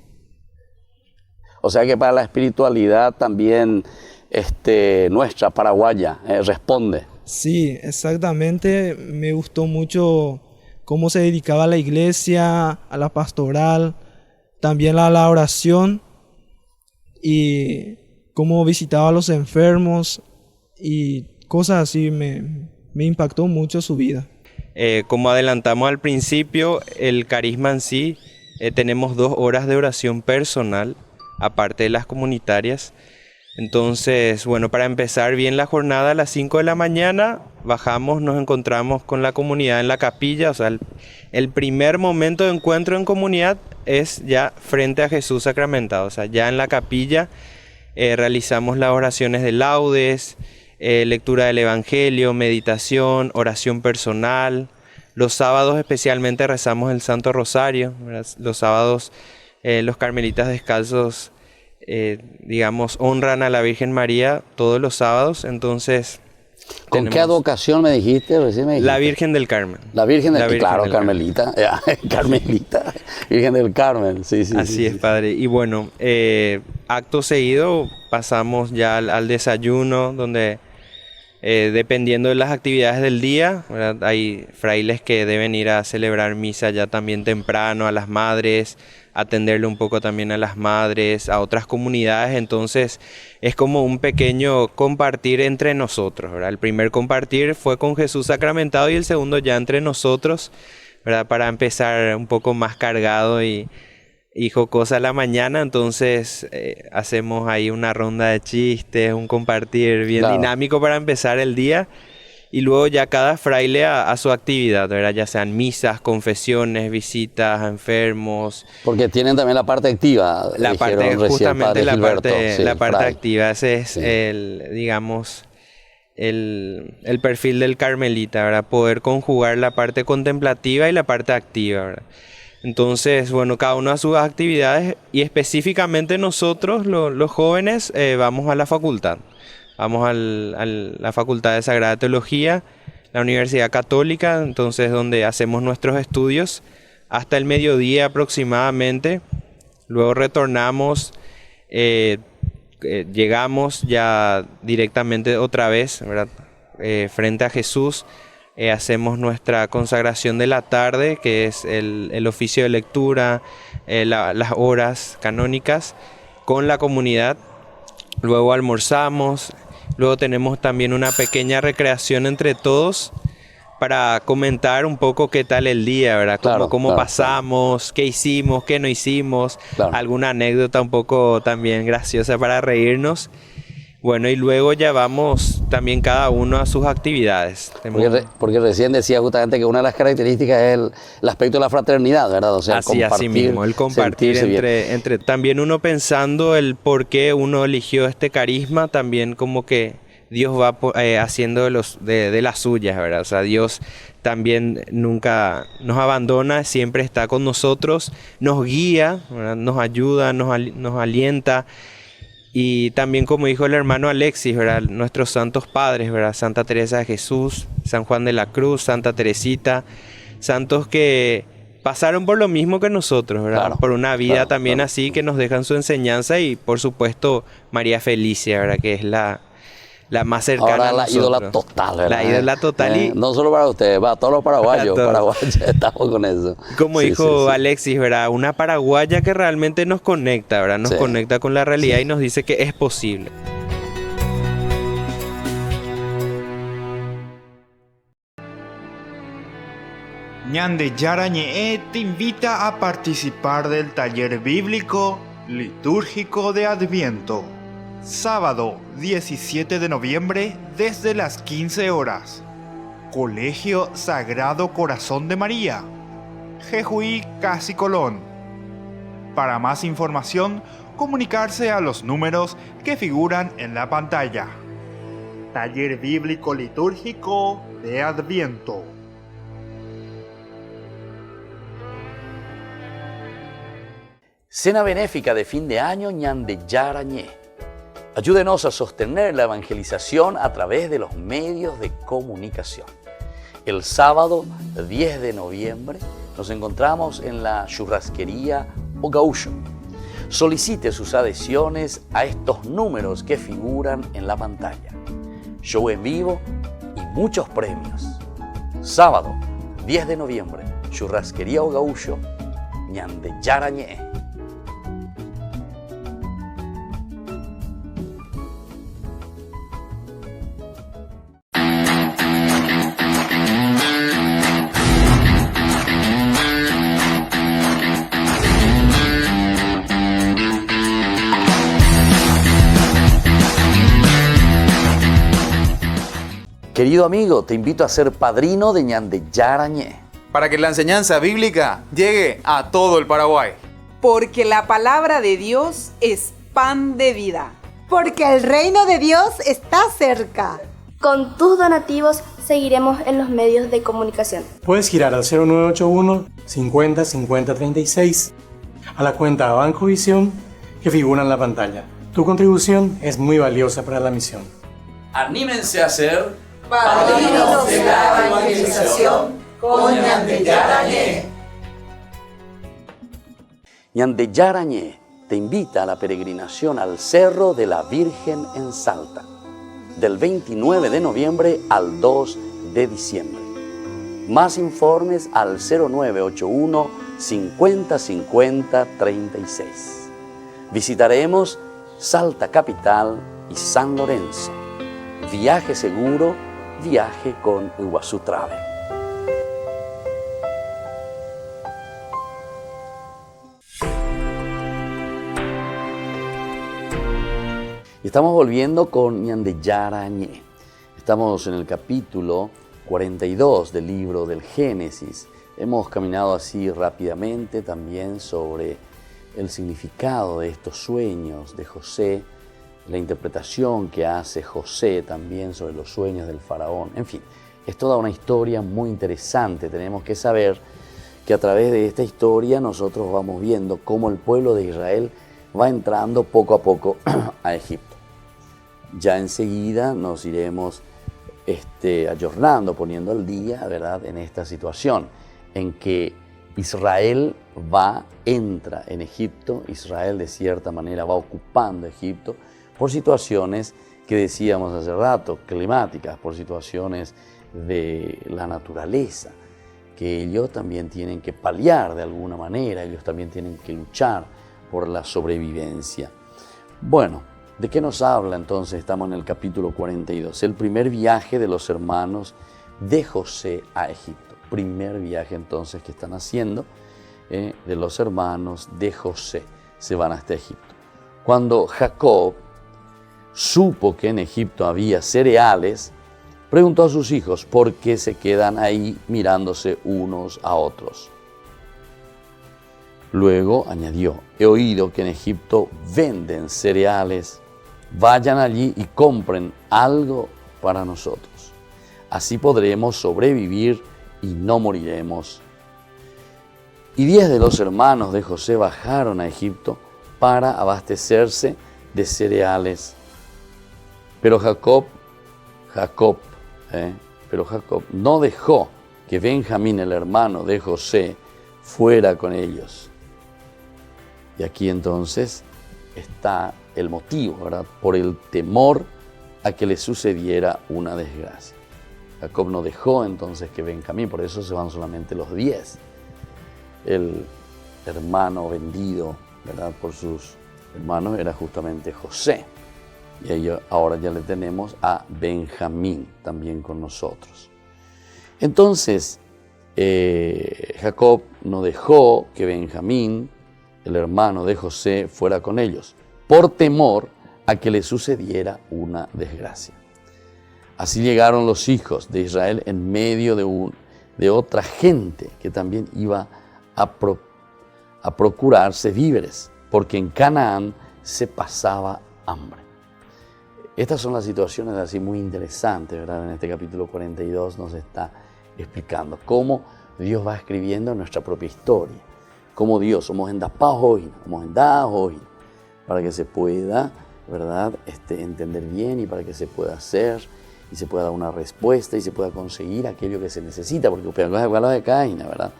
O sea que para la espiritualidad también nuestra paraguaya responde. Sí, exactamente. Me gustó mucho cómo se dedicaba a la iglesia, a la pastoral, también a la oración y cómo visitaba a los enfermos y cosas así. Me impactó mucho su vida. Como adelantamos al principio, el carisma en sí, tenemos 2 horas de oración personal, aparte de las comunitarias. Entonces, bueno, para empezar bien la jornada a las 5 de la mañana, bajamos, nos encontramos con la comunidad en la capilla. O sea, el primer momento de encuentro en comunidad es ya frente a Jesús sacramentado. O sea, ya en la capilla realizamos las oraciones de laudes, lectura del Evangelio, meditación, oración personal. Los sábados especialmente rezamos el Santo Rosario, ¿verdad? Los sábados los carmelitas descalzos, digamos, honran a la Virgen María todos los sábados. Entonces, ¿con qué advocación me dijiste? La Virgen del Carmen. La Virgen del Carmen, claro, Carmelita. Carmelita, Virgen del Carmen, sí. Así es, padre. Y bueno, acto seguido pasamos ya al desayuno, donde dependiendo de las actividades del día, ¿verdad? Hay frailes que deben ir a celebrar misa ya también temprano, a las madres, atenderle un poco también a las madres, a otras comunidades. Entonces es como un pequeño compartir entre nosotros, ¿verdad? El primer compartir fue con Jesús sacramentado y el segundo ya entre nosotros, ¿verdad? Para empezar un poco más cargado y jocosa la mañana. Entonces hacemos ahí una ronda de chistes, un compartir bien dinámico para empezar el día. Y luego ya cada fraile a su actividad, ¿verdad? Ya sean misas, confesiones, visitas a enfermos. Porque tienen también la parte activa. La parte, justamente la parte activa. Ese es digamos, el perfil del carmelita, ¿verdad? Poder conjugar la parte contemplativa y la parte activa, ¿verdad? Entonces, bueno, cada uno a sus actividades y específicamente nosotros, los jóvenes, vamos a la facultad. Vamos a la Facultad de Sagrada Teología, la Universidad Católica, entonces donde hacemos nuestros estudios hasta el mediodía aproximadamente. Luego retornamos, llegamos ya directamente otra vez, ¿verdad? Frente a Jesús. hacemos nuestra consagración de la tarde, que es el oficio de lectura, las horas canónicas con la comunidad. Luego almorzamos, luego tenemos también una pequeña recreación entre todos para comentar un poco qué tal el día, ¿verdad? Cómo pasamos, qué hicimos, qué no hicimos, alguna anécdota un poco también graciosa para reírnos. Bueno, y luego ya vamos también cada uno a sus actividades. Porque recién decía justamente que una de las características es el aspecto de la fraternidad, ¿verdad? O sea, así mismo, el compartir entre también uno pensando el por qué uno eligió este carisma, también como que Dios va haciendo de las suyas, ¿verdad? O sea, Dios también nunca nos abandona, siempre está con nosotros, nos guía, ¿verdad? Nos ayuda, nos alienta. Y también, como dijo el hermano Alexis, ¿verdad? Nuestros santos padres, ¿verdad? Santa Teresa de Jesús, San Juan de la Cruz, Santa Teresita, santos que pasaron por lo mismo que nosotros, ¿verdad? Por una vida también así, que nos dejan su enseñanza, y por supuesto María Felicia, ¿verdad? Que es la más cercana. Ahora a la nosotros. ídola total, ¿verdad? La ídola total. Y no solo para ustedes, para todos los paraguayos. Estamos con eso. Como dijo Alexis, ¿verdad? Una paraguaya que realmente nos conecta, ¿verdad? Nos conecta con la realidad y nos dice que es posible. Ñande Yarañe te invita a participar del taller bíblico litúrgico de Adviento. Sábado 17 de noviembre desde las 15 horas. Colegio Sagrado Corazón de María, Jejuí, Casi Colón. Para más información, comunicarse a los números que figuran en la pantalla. Taller Bíblico Litúrgico de Adviento. Cena benéfica de fin de año Ñande Yarañe. Ayúdenos a sostener la evangelización a través de los medios de comunicación. El sábado 10 de noviembre nos encontramos en la churrasquería O Gaúcho. Solicite sus adhesiones a estos números que figuran en la pantalla. Show en vivo y muchos premios. Sábado 10 de noviembre, churrasquería O Gaúcho, Ñande Yarañe. Querido amigo, te invito a ser padrino de Ñande Yarañe. Para que la enseñanza bíblica llegue a todo el Paraguay. Porque la palabra de Dios es pan de vida. Porque el reino de Dios está cerca. Con tus donativos seguiremos en los medios de comunicación. Puedes girar al 0981 50 50 36 a la cuenta Banco Visión que figura en la pantalla. Tu contribución es muy valiosa para la misión. Anímense a ser padrinos de la evangelización con Ñande Yarañe. Ñande Yarañe te invita a la peregrinación al Cerro de la Virgen en Salta, del 29 de noviembre al 2 de diciembre. Más informes al 0981 50 50 36. Visitaremos Salta Capital y San Lorenzo. Viaje seguro, viaje con Iguazú Travel. Estamos volviendo con Ñande Yarañe. Estamos en el capítulo 42 del libro del Génesis. Hemos caminado así rápidamente también sobre el significado de estos sueños de José, la interpretación que hace José también sobre los sueños del faraón. En fin, es toda una historia muy interesante. Tenemos que saber que a través de esta historia nosotros vamos viendo cómo el pueblo de Israel va entrando poco a poco a Egipto. Ya enseguida nos iremos ayornando, poniendo al día, ¿verdad?, en esta situación en que Israel entra en Egipto. Israel de cierta manera va ocupando Egipto por situaciones que decíamos hace rato, climáticas, por situaciones de la naturaleza, que ellos también tienen que paliar de alguna manera, ellos también tienen que luchar por la sobrevivencia. Bueno, ¿de qué nos habla entonces? Estamos en el capítulo 42, el primer viaje de los hermanos de José a Egipto. Primer viaje entonces que están haciendo de los hermanos de José, se van hasta Egipto. Cuando Jacob supo que en Egipto había cereales, preguntó a sus hijos por qué se quedan ahí mirándose unos a otros. Luego añadió, he oído que en Egipto venden cereales, vayan allí y compren algo para nosotros. Así podremos sobrevivir y no moriremos. Y 10 de los hermanos de José bajaron a Egipto para abastecerse de cereales. Pero Jacob no dejó que Benjamín, el hermano de José, fuera con ellos. Y aquí entonces está el motivo, ¿verdad? Por el temor a que le sucediera una desgracia. Jacob no dejó entonces que Benjamín, por eso se van solamente los 10. El hermano vendido, ¿verdad?, por sus hermanos era justamente José. Y ellos, ahora ya le tenemos a Benjamín también con nosotros. Entonces, Jacob no dejó que Benjamín, el hermano de José, fuera con ellos, por temor a que le sucediera una desgracia. Así llegaron los hijos de Israel en medio de otra gente que también iba a procurarse víveres, porque en Canaán se pasaba hambre. Estas son las situaciones así muy interesantes, ¿verdad? En este capítulo 42 nos está explicando cómo Dios va escribiendo nuestra propia historia, cómo Dios, somos en hoy, para que se pueda, ¿verdad?, entender bien y para que se pueda hacer y se pueda dar una respuesta y se pueda conseguir aquello que se necesita, porque de Caína, ¿verdad?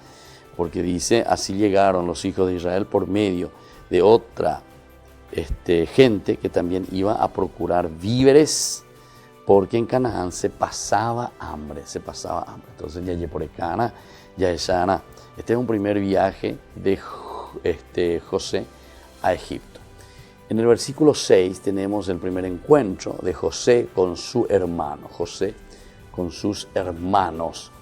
Porque dice, así llegaron los hijos de Israel por medio de otra gente que también iba a procurar víveres, porque en Canaán se pasaba hambre. Entonces ya por Cana, ya es Ana. Este es un primer viaje de José a Egipto. En el versículo 6 tenemos el primer encuentro de José con su hermano, José con sus hermanos.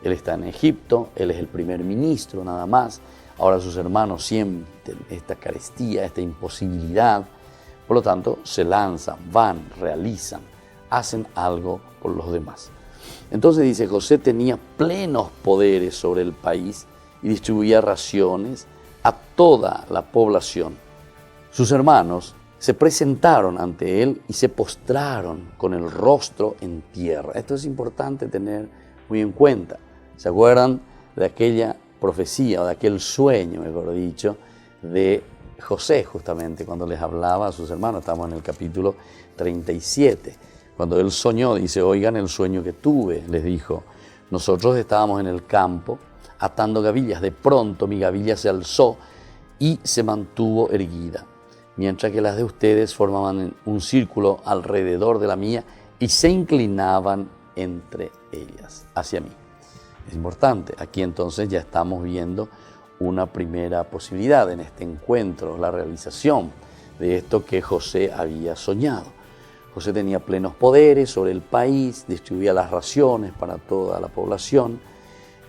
Él está en Egipto, él es el primer ministro nada más. Ahora sus hermanos sienten esta carestía, esta imposibilidad. Por lo tanto, se lanzan, van, realizan, hacen algo por los demás. Entonces dice, José tenía plenos poderes sobre el país y distribuía raciones a toda la población. Sus hermanos se presentaron ante él y se postraron con el rostro en tierra. Esto es importante tener muy en cuenta. ¿Se acuerdan de aquella profecía o de aquel sueño, mejor dicho, de José justamente cuando les hablaba a sus hermanos? Estamos en el capítulo 37. Cuando él soñó, dice, oigan el sueño que tuve, les dijo, nosotros estábamos en el campo atando gavillas. De pronto mi gavilla se alzó y se mantuvo erguida, mientras que las de ustedes formaban un círculo alrededor de la mía y se inclinaban entre ellas, hacia mí. Es importante, aquí entonces ya estamos viendo una primera posibilidad en este encuentro, la realización de esto que José había soñado. José tenía plenos poderes sobre el país, distribuía las raciones para toda la población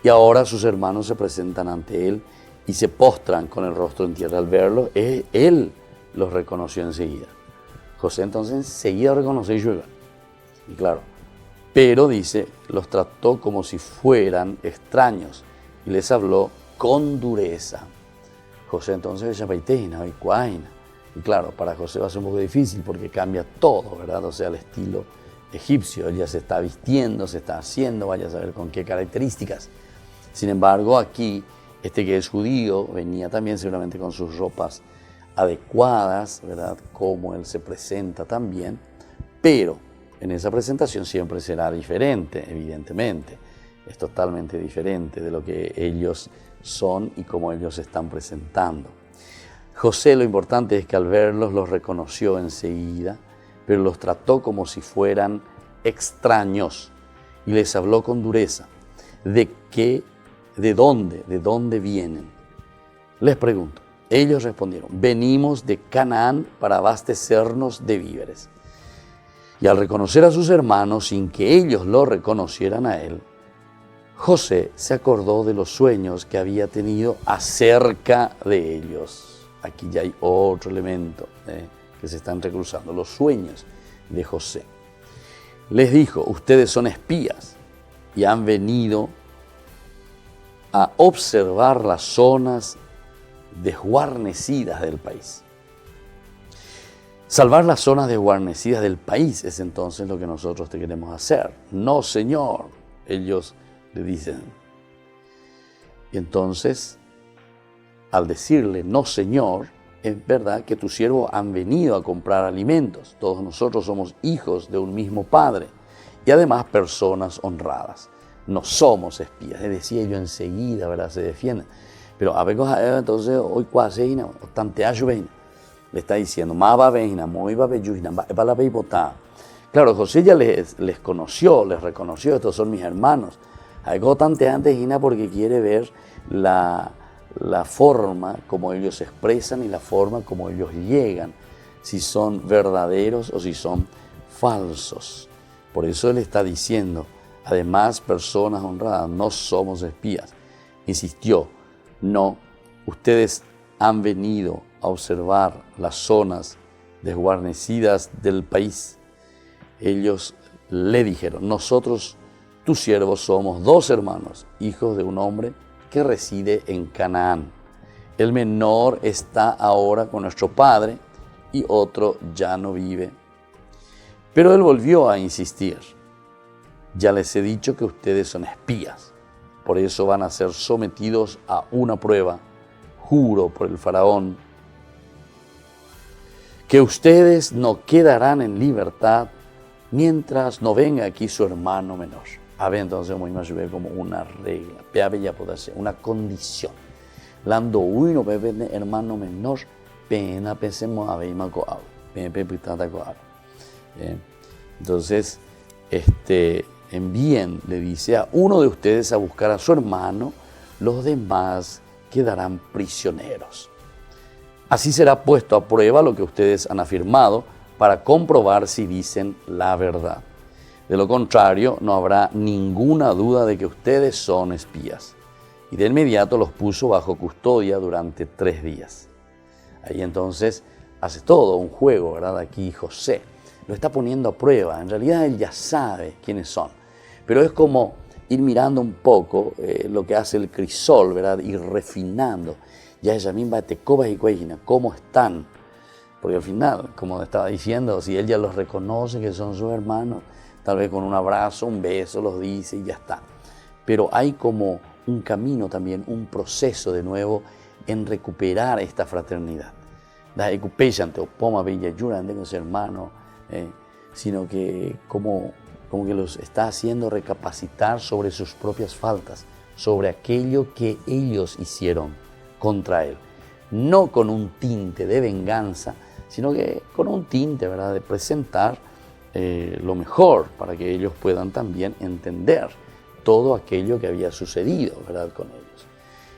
y ahora sus hermanos se presentan ante él y se postran con el rostro en tierra. Al verlo, él los reconoció enseguida. José entonces enseguida reconoció y claro, pero dice, los trató como si fueran extraños y les habló con dureza. José entonces y claro, para José va a ser un poco difícil porque cambia todo, ¿verdad? O sea, el estilo egipcio, él ya se está vistiendo, se está haciendo, vaya a saber con qué características. Sin embargo, aquí, que es judío, venía también seguramente con sus ropas adecuadas, ¿verdad? Como él se presenta también, pero en esa presentación siempre será diferente, evidentemente. Es totalmente diferente de lo que ellos son y cómo ellos se están presentando. José, lo importante es que al verlos los reconoció enseguida, pero los trató como si fueran extraños y les habló con dureza. ¿De dónde vienen? Les pregunto. Ellos respondieron, venimos de Canaán para abastecernos de víveres. Y al reconocer a sus hermanos sin que ellos lo reconocieran a él, José se acordó de los sueños que había tenido acerca de ellos. Aquí ya hay otro elemento que se está entrecruzando, los sueños de José. Les dijo, ustedes son espías y han venido a observar las zonas desguarnecidas del país. Salvar las zonas desguarnecidas del país es entonces lo que nosotros te queremos hacer. No, Señor, ellos le dicen. Y entonces, al decirle, no, Señor, es verdad que tus siervos han venido a comprar alimentos. Todos nosotros somos hijos de un mismo Padre y además personas honradas. No somos espías. Les decía yo enseguida, ¿verdad? Se defienden. Pero a ver, entonces, hoy cuase, le está diciendo, claro, José ya les conoció, les reconoció, estos son mis hermanos. Algo tanteante, porque quiere ver la forma como ellos expresan y la forma como ellos llegan, si son verdaderos o si son falsos. Por eso él está diciendo, además, personas honradas, no somos espías. Insistió, no, ustedes han venido a observar las zonas desguarnecidas del país. Ellos le dijeron, nosotros, tus siervos, somos 2 hermanos, hijos de un hombre que reside en Canaán. El menor está ahora con nuestro padre y otro ya no vive. Pero él volvió a insistir. Ya les he dicho que ustedes son espías. Por eso van a ser sometidos a una prueba. Juro por el faraón que ustedes no quedarán en libertad mientras no venga aquí su hermano menor. A ver, entonces vamos a ver como una regla, ya puede ser una condición. Lando uno bebe hermano menor, pena pensemos a ver más coado, entonces, envíen, le dice, a uno de ustedes a buscar a su hermano, los demás quedarán prisioneros. Así será puesto a prueba lo que ustedes han afirmado para comprobar si dicen la verdad. De lo contrario, no habrá ninguna duda de que ustedes son espías. Y de inmediato los puso bajo custodia durante 3 días. Ahí entonces hace todo un juego, ¿verdad? Aquí José lo está poniendo a prueba. En realidad él ya sabe quiénes son. Pero es como ir mirando un poco lo que hace el crisol, ¿verdad? Ir refinando. Ya ella misma te cobas y cuejina, ¿cómo están? Porque al final, como estaba diciendo, si él ya los reconoce que son sus hermanos, tal vez con un abrazo, un beso, los dice y ya está. Pero hay como un camino también, un proceso de nuevo en recuperar esta fraternidad. Sino que como que los está haciendo recapacitar sobre sus propias faltas, sobre aquello que ellos hicieron contra él. No con un tinte de venganza, sino que con un tinte, ¿verdad?, de presentar lo mejor para que ellos puedan también entender todo aquello que había sucedido, ¿verdad?, con ellos.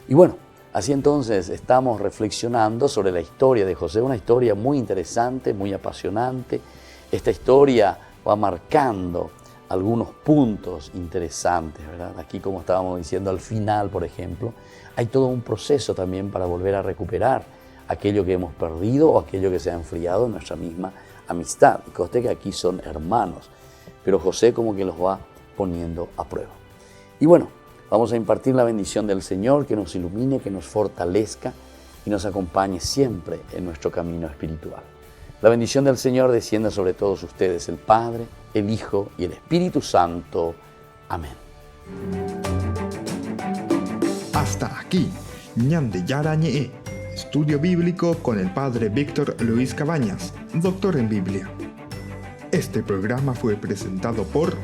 Y bueno, así entonces estamos reflexionando sobre la historia de José, una historia muy interesante, muy apasionante. Esta historia va marcando algunos puntos interesantes, ¿verdad? Aquí, como estábamos diciendo, al final, por ejemplo, hay todo un proceso también para volver a recuperar aquello que hemos perdido o aquello que se ha enfriado en nuestra misma amistad. Y conste que aquí son hermanos, pero José como que los va poniendo a prueba. Y bueno, vamos a impartir la bendición del Señor, que nos ilumine, que nos fortalezca y nos acompañe siempre en nuestro camino espiritual. La bendición del Señor descienda sobre todos ustedes, el Padre, el Hijo y el Espíritu Santo. Amén. Hasta aquí, Ñande Yarañe, estudio bíblico con el Padre Víctor Luis Cabañas, doctor en Biblia. Este programa fue presentado por